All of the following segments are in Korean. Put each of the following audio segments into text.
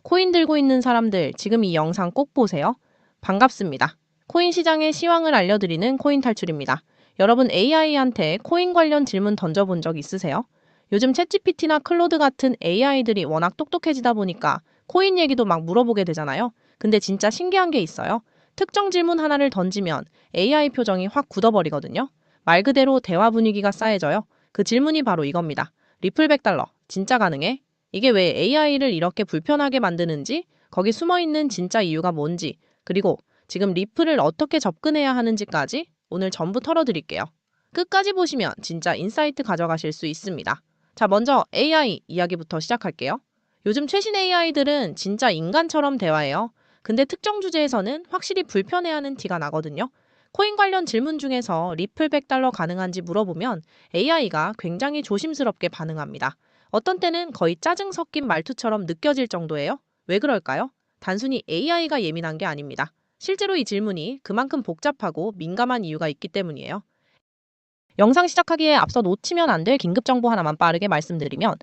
코인 들고 있는 사람들, 지금 이 영상 꼭 보세요. 반갑습니다. 코인 시장의 시황을 알려드리는 코인 탈출입니다. 여러분 AI한테 코인 관련 질문 던져본 적 있으세요? 요즘 챗GPT나 클로드 같은 AI들이 워낙 똑똑해지다 보니까 코인 얘기도 막 물어보게 되잖아요. 근데 진짜 신기한 게 있어요. 특정 질문 하나를 던지면 AI 표정이 확 굳어버리거든요. 말 그대로 대화 분위기가 싸해져요. 그 질문이 바로 이겁니다. 리플 100달러, 진짜 가능해? 이게 왜 AI를 이렇게 불편하게 만드는지, 거기 숨어 있는 진짜 이유가 뭔지, 그리고 지금 리플을 어떻게 접근해야 하는지까지 오늘 전부 털어드릴게요. 끝까지 보시면 진짜 인사이트 가져가실 수 있습니다. 자, 먼저 AI 이야기부터 시작할게요. 요즘 최신 AI들은 진짜 인간처럼 대화해요. 근데 특정 주제에서는 확실히 불편해하는 티가 나거든요. 코인 관련 질문 중에서 리플 100달러 가능한지 물어보면 AI가 굉장히 조심스럽게 반응합니다. 어떤 때는 거의 짜증 섞인 말투처럼 느껴질 정도예요. 왜 그럴까요? 단순히 AI가 예민한 게 아닙니다. 실제로 이 질문이 그만큼 복잡하고 민감한 이유가 있기 때문이에요. 영상 시작하기에 앞서 놓치면 안 될 긴급 정보 하나만 빠르게 말씀드리면,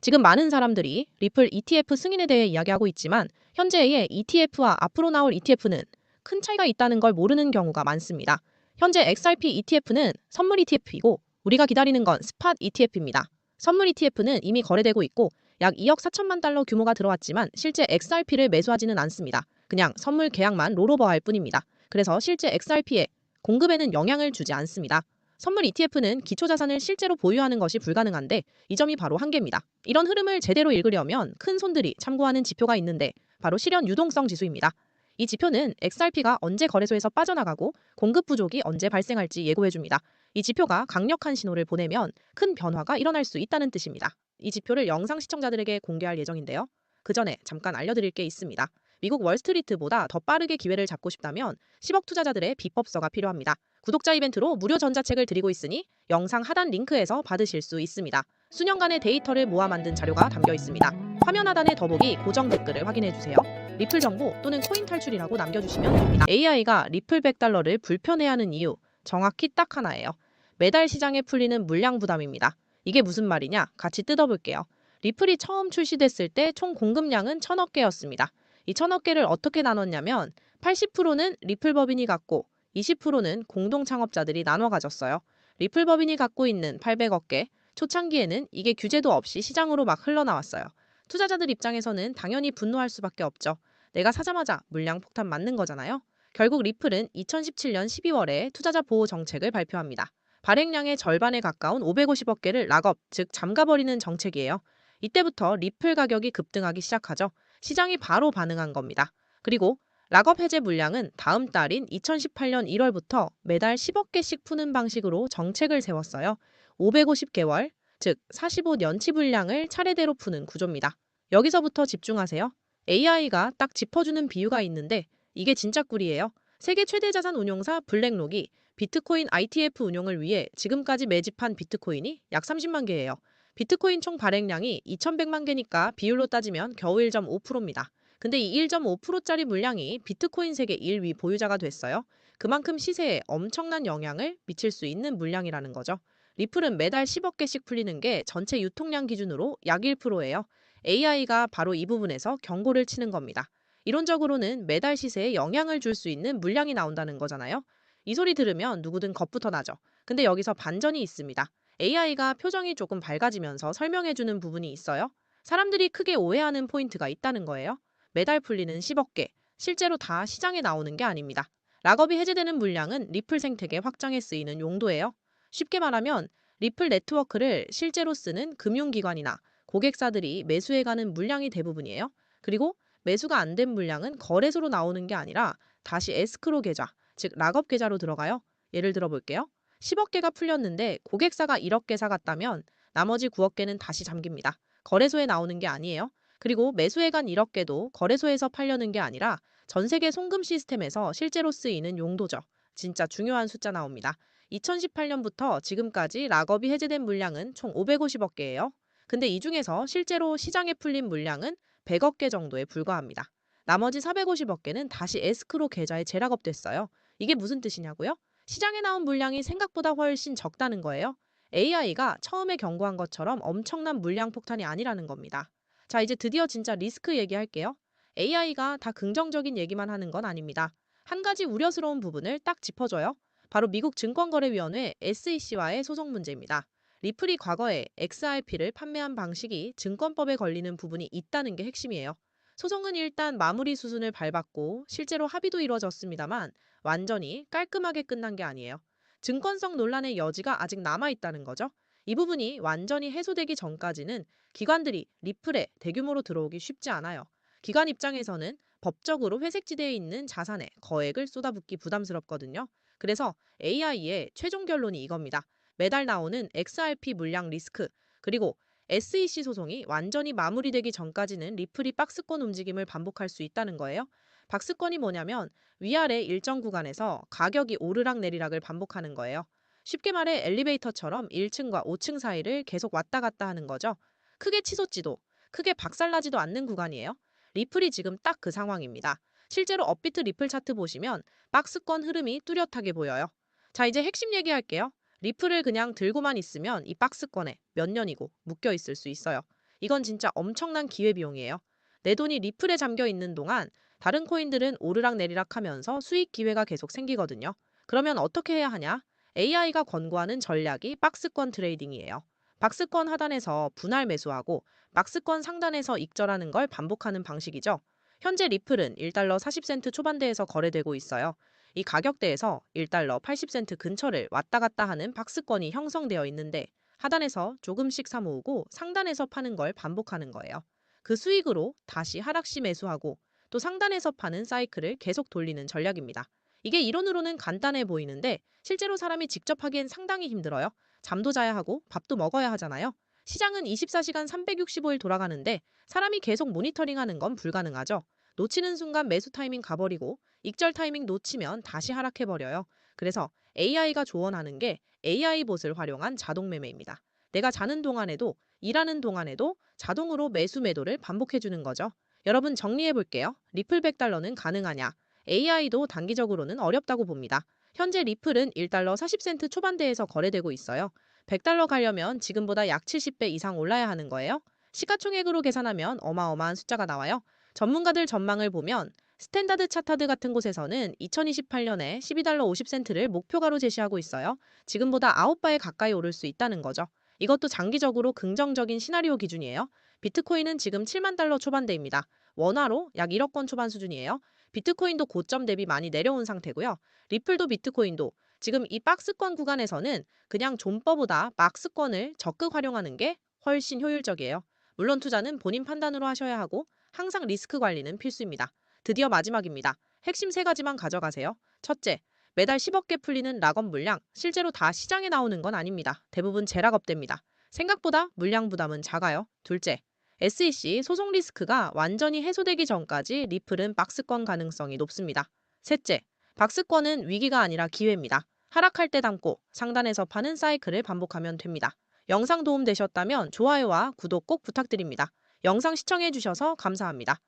지금 많은 사람들이 리플 ETF 승인에 대해 이야기하고 있지만 현재의 ETF와 앞으로 나올 ETF는 큰 차이가 있다는 걸 모르는 경우가 많습니다. 현재 XRP ETF는 선물 ETF이고 우리가 기다리는 건 스팟 ETF입니다. 선물 ETF는 이미 거래되고 있고 약 2억 4천만 달러 규모가 들어왔지만 실제 XRP를 매수하지는 않습니다. 그냥 선물 계약만 롤오버할 뿐입니다. 그래서 실제 XRP의 공급에는 영향을 주지 않습니다. 선물 ETF는 기초자산을 실제로 보유하는 것이 불가능한데 이 점이 바로 한계입니다. 이런 흐름을 제대로 읽으려면 큰 손들이 참고하는 지표가 있는데 바로 실현 유동성 지수입니다. 이 지표는 XRP가 언제 거래소에서 빠져나가고 공급 부족이 언제 발생할지 예고해줍니다. 이 지표가 강력한 신호를 보내면 큰 변화가 일어날 수 있다는 뜻입니다. 이 지표를 영상 시청자들에게 공개할 예정인데요. 그 전에 잠깐 알려드릴 게 있습니다. 미국 월스트리트보다 더 빠르게 기회를 잡고 싶다면 10억 투자자들의 비법서가 필요합니다. 구독자 이벤트로 무료 전자책을 드리고 있으니 영상 하단 링크에서 받으실 수 있습니다. 수년간의 데이터를 모아 만든 자료가 담겨 있습니다. 화면 하단의 더보기 고정 댓글을 확인해주세요. 리플 정보 또는 코인 탈출이라고 남겨주시면 됩니다. AI가 리플 100달러를 불편해하는 이유, 정확히 딱 하나예요. 매달 시장에 풀리는 물량 부담입니다. 이게 무슨 말이냐? 같이 뜯어볼게요. 리플이 처음 출시됐을 때 총 공급량은 1000억 개였습니다. 이 1000억 개를 어떻게 나눴냐면 80%는 리플 법인이 갖고 20%는 공동 창업자들이 나눠 가졌어요. 리플 법인이 갖고 있는 800억 개, 초창기에는 이게 규제도 없이 시장으로 막 흘러나왔어요. 투자자들 입장에서는 당연히 분노할 수밖에 없죠. 내가 사자마자 물량 폭탄 맞는 거잖아요. 결국 리플은 2017년 12월에 투자자 보호 정책을 발표합니다. 발행량의 절반에 가까운 550억 개를 락업, 즉 잠가버리는 정책이에요. 이때부터 리플 가격이 급등하기 시작하죠. 시장이 바로 반응한 겁니다. 그리고 락업 해제 물량은 다음 달인 2018년 1월부터 매달 10억 개씩 푸는 방식으로 정책을 세웠어요. 550개월, 즉 45년치 분량을 차례대로 푸는 구조입니다. 여기서부터 집중하세요. AI가 딱 짚어주는 비유가 있는데 이게 진짜 꿀이에요. 세계 최대 자산 운용사 블랙록이 비트코인 ITF 운용을 위해 지금까지 매집한 비트코인이 약 30만 개예요. 비트코인 총 발행량이 2100만 개니까 비율로 따지면 겨우 1.5%입니다. 근데 이 1.5%짜리 물량이 비트코인 세계 1위 보유자가 됐어요. 그만큼 시세에 엄청난 영향을 미칠 수 있는 물량이라는 거죠. 리플은 매달 10억 개씩 풀리는 게 전체 유통량 기준으로 약 1%예요. AI가 바로 이 부분에서 경고를 치는 겁니다. 이론적으로는 매달 시세에 영향을 줄 수 있는 물량이 나온다는 거잖아요. 이 소리 들으면 누구든 겁부터 나죠. 근데 여기서 반전이 있습니다. AI가 표정이 조금 밝아지면서 설명해주는 부분이 있어요. 사람들이 크게 오해하는 포인트가 있다는 거예요. 매달 풀리는 10억 개, 실제로 다 시장에 나오는 게 아닙니다. 락업이 해제되는 물량은 리플 생태계 확장에 쓰이는 용도예요. 쉽게 말하면 리플 네트워크를 실제로 쓰는 금융기관이나 고객사들이 매수해가는 물량이 대부분이에요. 그리고 매수가 안 된 물량은 거래소로 나오는 게 아니라 다시 에스크로 계좌, 즉 락업 계좌로 들어가요. 예를 들어 볼게요. 10억 개가 풀렸는데 고객사가 1억 개 사갔다면 나머지 9억 개는 다시 잠깁니다. 거래소에 나오는 게 아니에요. 그리고 매수해간 1억 개도 거래소에서 팔려는 게 아니라 전 세계 송금 시스템에서 실제로 쓰이는 용도죠. 진짜 중요한 숫자 나옵니다. 2018년부터 지금까지 락업이 해제된 물량은 총 550억 개예요. 근데 이 중에서 실제로 시장에 풀린 물량은 100억 개 정도에 불과합니다. 나머지 450억 개는 다시 에스크로 계좌에 재락업됐어요. 이게 무슨 뜻이냐고요? 시장에 나온 물량이 생각보다 훨씬 적다는 거예요. AI가 처음에 경고한 것처럼 엄청난 물량 폭탄이 아니라는 겁니다. 자, 이제 드디어 진짜 리스크 얘기할게요. AI가 다 긍정적인 얘기만 하는 건 아닙니다. 한 가지 우려스러운 부분을 딱 짚어줘요. 바로 미국 증권거래위원회 SEC와의 소송 문제입니다. 리플이 과거에 XRP를 판매한 방식이 증권법에 걸리는 부분이 있다는 게 핵심이에요. 소송은 일단 마무리 수순을 밟았고 실제로 합의도 이뤄졌습니다만 완전히 깔끔하게 끝난 게 아니에요. 증권성 논란의 여지가 아직 남아있다는 거죠. 이 부분이 완전히 해소되기 전까지는 기관들이 리플에 대규모로 들어오기 쉽지 않아요. 기관 입장에서는 법적으로 회색지대에 있는 자산에 거액을 쏟아붓기 부담스럽거든요. 그래서 AI의 최종 결론이 이겁니다. 매달 나오는 XRP 물량 리스크, 그리고 SEC 소송이 완전히 마무리되기 전까지는 리플이 박스권 움직임을 반복할 수 있다는 거예요. 박스권이 뭐냐면 위아래 일정 구간에서 가격이 오르락내리락을 반복하는 거예요. 쉽게 말해 엘리베이터처럼 1층과 5층 사이를 계속 왔다 갔다 하는 거죠. 크게 치솟지도, 크게 박살나지도 않는 구간이에요. 리플이 지금 딱 그 상황입니다. 실제로 업비트 리플 차트 보시면 박스권 흐름이 뚜렷하게 보여요. 자, 이제 핵심 얘기할게요. 리플을 그냥 들고만 있으면 이 박스권에 몇 년이고 묶여 있을 수 있어요. 이건 진짜 엄청난 기회비용이에요. 내 돈이 리플에 잠겨 있는 동안 다른 코인들은 오르락내리락 하면서 수익 기회가 계속 생기거든요. 그러면 어떻게 해야 하냐? AI가 권고하는 전략이 박스권 트레이딩이에요. 박스권 하단에서 분할 매수하고 박스권 상단에서 익절하는 걸 반복하는 방식이죠. 현재 리플은 1달러 40센트 초반대에서 거래되고 있어요. 이 가격대에서 1달러 80센트 근처를 왔다 갔다 하는 박스권이 형성되어 있는데 하단에서 조금씩 사모으고 상단에서 파는 걸 반복하는 거예요. 그 수익으로 다시 하락시 매수하고 또 상단에서 파는 사이클을 계속 돌리는 전략입니다. 이게 이론으로는 간단해 보이는데 실제로 사람이 직접 하기엔 상당히 힘들어요. 잠도 자야 하고 밥도 먹어야 하잖아요. 시장은 24시간 365일 돌아가는데 사람이 계속 모니터링하는 건 불가능하죠. 놓치는 순간 매수 타이밍 가버리고 익절 타이밍 놓치면 다시 하락해버려요. 그래서 AI가 조언하는 게 AI 봇을 활용한 자동 매매입니다. 내가 자는 동안에도 일하는 동안에도 자동으로 매수 매도를 반복해주는 거죠. 여러분 정리해볼게요. 리플 100달러는 가능하냐? AI도 단기적으로는 어렵다고 봅니다. 현재 리플은 1달러 40센트 초반대에서 거래되고 있어요. 100달러 가려면 지금보다 약 70배 이상 올라야 하는 거예요. 시가총액으로 계산하면 어마어마한 숫자가 나와요. 전문가들 전망을 보면 스탠다드 차타드 같은 곳에서는 2028년에 12달러 50센트를 목표가로 제시하고 있어요. 지금보다 9배 가까이 오를 수 있다는 거죠. 이것도 장기적으로 긍정적인 시나리오 기준이에요. 비트코인은 지금 7만 달러 초반대입니다. 원화로 약 1억 원 초반 수준이에요. 비트코인도 고점 대비 많이 내려온 상태고요. 리플도 비트코인도 지금 이 박스권 구간에서는 그냥 존버보다 박스권을 적극 활용하는 게 훨씬 효율적이에요. 물론 투자는 본인 판단으로 하셔야 하고 항상 리스크 관리는 필수입니다. 드디어 마지막입니다. 핵심 3가지만 가져가세요. 첫째, 매달 10억 개 풀리는 락업 물량, 실제로 다 시장에 나오는 건 아닙니다. 대부분 재락업됩니다. 생각보다 물량 부담은 작아요. 둘째, SEC 소송 리스크가 완전히 해소되기 전까지 리플은 박스권 가능성이 높습니다. 셋째, 박스권은 위기가 아니라 기회입니다. 하락할 때 담고 상단에서 파는 사이클을 반복하면 됩니다. 영상 도움되셨다면 좋아요와 구독 꼭 부탁드립니다. 영상 시청해주셔서 감사합니다.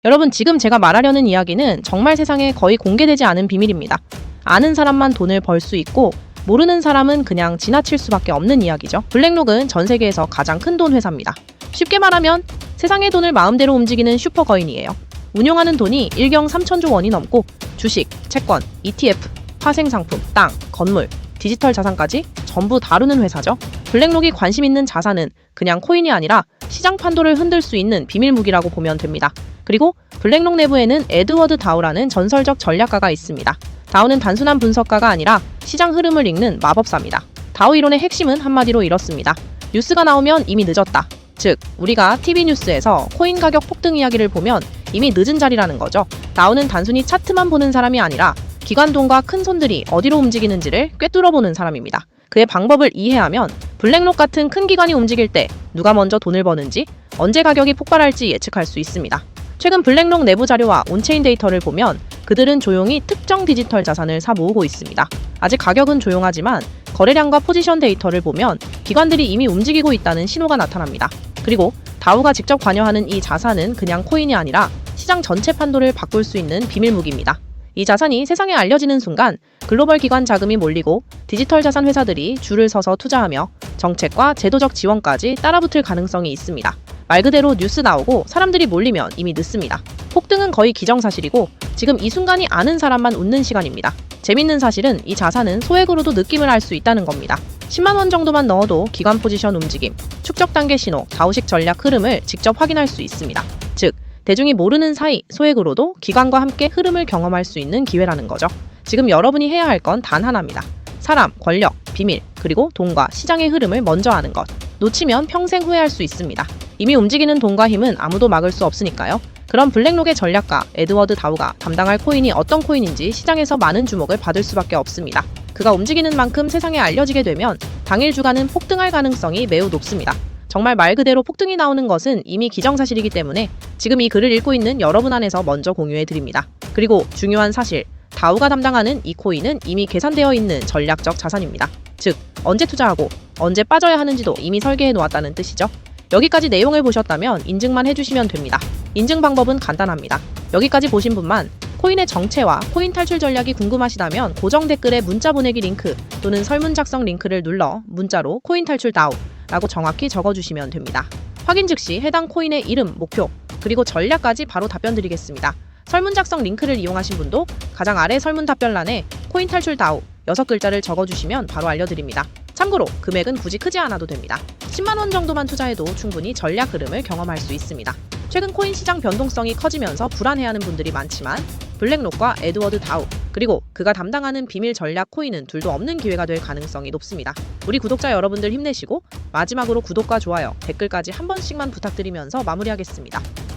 여러분, 지금 제가 말하려는 이야기는 정말 세상에 거의 공개되지 않은 비밀입니다. 아는 사람만 돈을 벌 수 있고 모르는 사람은 그냥 지나칠 수밖에 없는 이야기죠. 블랙록은 전 세계에서 가장 큰 돈 회사입니다. 쉽게 말하면 세상의 돈을 마음대로 움직이는 슈퍼거인이에요. 운용하는 돈이 일경 3천조 원이 넘고 주식, 채권, ETF, 파생상품, 땅, 건물, 디지털 자산까지 전부 다루는 회사죠. 블랙록이 관심 있는 자산은 그냥 코인이 아니라 시장 판도를 흔들 수 있는 비밀 무기라고 보면 됩니다. 그리고 블랙록 내부에는 에드워드 다우라는 전설적 전략가가 있습니다. 다우는 단순한 분석가가 아니라 시장 흐름을 읽는 마법사입니다. 다우 이론의 핵심은 한마디로 이렇습니다. 뉴스가 나오면 이미 늦었다. 즉, 우리가 TV 뉴스에서 코인 가격 폭등 이야기를 보면 이미 늦은 자리라는 거죠. 다우는 단순히 차트만 보는 사람이 아니라 기관 돈과 큰 손들이 어디로 움직이는지를 꿰뚫어보는 사람입니다. 그의 방법을 이해하면 블랙록 같은 큰 기관이 움직일 때 누가 먼저 돈을 버는지, 언제 가격이 폭발할지 예측할 수 있습니다. 최근 블랙록 내부 자료와 온체인 데이터를 보면 그들은 조용히 특정 디지털 자산을 사 모으고 있습니다. 아직 가격은 조용하지만 거래량과 포지션 데이터를 보면 기관들이 이미 움직이고 있다는 신호가 나타납니다. 그리고 다우가 직접 관여하는 이 자산은 그냥 코인이 아니라 시장 전체 판도를 바꿀 수 있는 비밀 무기입니다. 이 자산이 세상에 알려지는 순간 글로벌 기관 자금이 몰리고 디지털 자산 회사들이 줄을 서서 투자하며 정책과 제도적 지원까지 따라붙을 가능성이 있습니다. 말 그대로 뉴스 나오고 사람들이 몰리면 이미 늦습니다. 폭등은 거의 기정사실이고 지금 이 순간이 아는 사람만 웃는 시간입니다. 재밌는 사실은 이 자산은 소액으로도 느낌을 알 수 있다는 겁니다. 10만 원 정도만 넣어도 기관 포지션 움직임, 축적 단계 신호, 다우식 전략 흐름을 직접 확인할 수 있습니다. 즉, 대중이 모르는 사이 소액으로도 기관과 함께 흐름을 경험할 수 있는 기회라는 거죠. 지금 여러분이 해야 할 건 단 하나입니다. 사람, 권력, 비밀, 그리고 돈과 시장의 흐름을 먼저 아는 것. 놓치면 평생 후회할 수 있습니다. 이미 움직이는 돈과 힘은 아무도 막을 수 없으니까요. 그럼 블랙록의 전략가 에드워드 다우가 담당할 코인이 어떤 코인인지 시장에서 많은 주목을 받을 수밖에 없습니다. 그가 움직이는 만큼 세상에 알려지게 되면 당일 주가는 폭등할 가능성이 매우 높습니다. 정말 말 그대로 폭등이 나오는 것은 이미 기정사실이기 때문에 지금 이 글을 읽고 있는 여러분 안에서 먼저 공유해드립니다. 그리고 중요한 사실, 다우가 담당하는 이 코인은 이미 계산되어 있는 전략적 자산입니다. 즉, 언제 투자하고 언제 빠져야 하는지도 이미 설계해 놓았다는 뜻이죠. 여기까지 내용을 보셨다면 인증만 해주시면 됩니다. 인증 방법은 간단합니다. 여기까지 보신 분만 코인의 정체와 코인 탈출 전략이 궁금하시다면 고정 댓글에 문자 보내기 링크 또는 설문 작성 링크를 눌러 문자로 코인 탈출 다우 라고 정확히 적어주시면 됩니다. 확인 즉시 해당 코인의 이름, 목표, 그리고 전략까지 바로 답변 드리겠습니다. 설문 작성 링크를 이용하신 분도 가장 아래 설문 답변란에 코인 탈출 다우 6글자를 적어주시면 바로 알려드립니다. 참고로 금액은 굳이 크지 않아도 됩니다. 10만 원 정도만 투자해도 충분히 전략 흐름을 경험할 수 있습니다. 최근 코인 시장 변동성이 커지면서 불안해하는 분들이 많지만 블랙록과 에드워드 다우 그리고 그가 담당하는 비밀 전략 코인은 둘도 없는 기회가 될 가능성이 높습니다. 우리 구독자 여러분들 힘내시고 마지막으로 구독과 좋아요, 댓글까지 한 번씩만 부탁드리면서 마무리하겠습니다.